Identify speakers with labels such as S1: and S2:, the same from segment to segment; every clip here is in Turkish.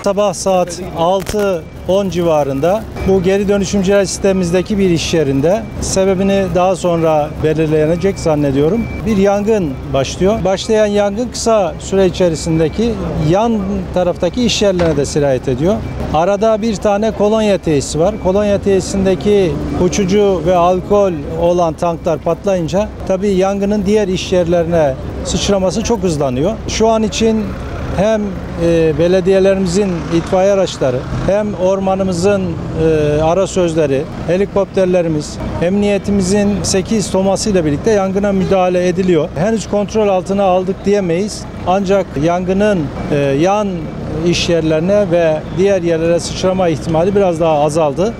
S1: Sabah saat 6-10 civarında bu geri dönüşümcüler sistemimizdeki bir iş yerinde, sebebini daha sonra belirlenecek zannediyorum, bir yangın başlıyor. Başlayan yangın kısa süre içerisindeki yan taraftaki iş yerlerine de sirayet ediyor. Arada bir tane kolonya tesisi var. Kolonya tesisindeki uçucu ve alkol olan tanklar patlayınca tabii yangının diğer iş yerlerine sıçraması çok hızlanıyor. Şu an için hem belediyelerimizin itfaiye araçları, hem ormanımızın arasözleri, helikopterlerimiz, emniyetimizin 8 toması ile birlikte yangına müdahale ediliyor. Henüz kontrol altına aldık diyemeyiz. Ancak yangının yan iş yerlerine ve diğer yerlere sıçrama ihtimali biraz daha azaldı.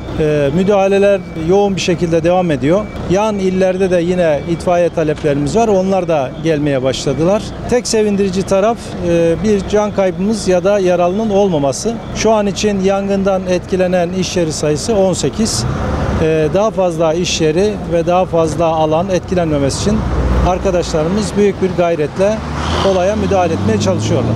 S1: Müdahaleler yoğun bir şekilde devam ediyor. Yan illerde de yine itfaiye taleplerimiz var. Onlar da gelmeye başladılar. Tek sevindirici taraf bir can kaybımız ya da yaralının olmaması. Şu an için yangından etkilenen iş yeri sayısı 18. Daha fazla iş yeri ve daha fazla alan etkilenmemesi için arkadaşlarımız büyük bir gayretle olaya müdahale etmeye çalışıyorlar.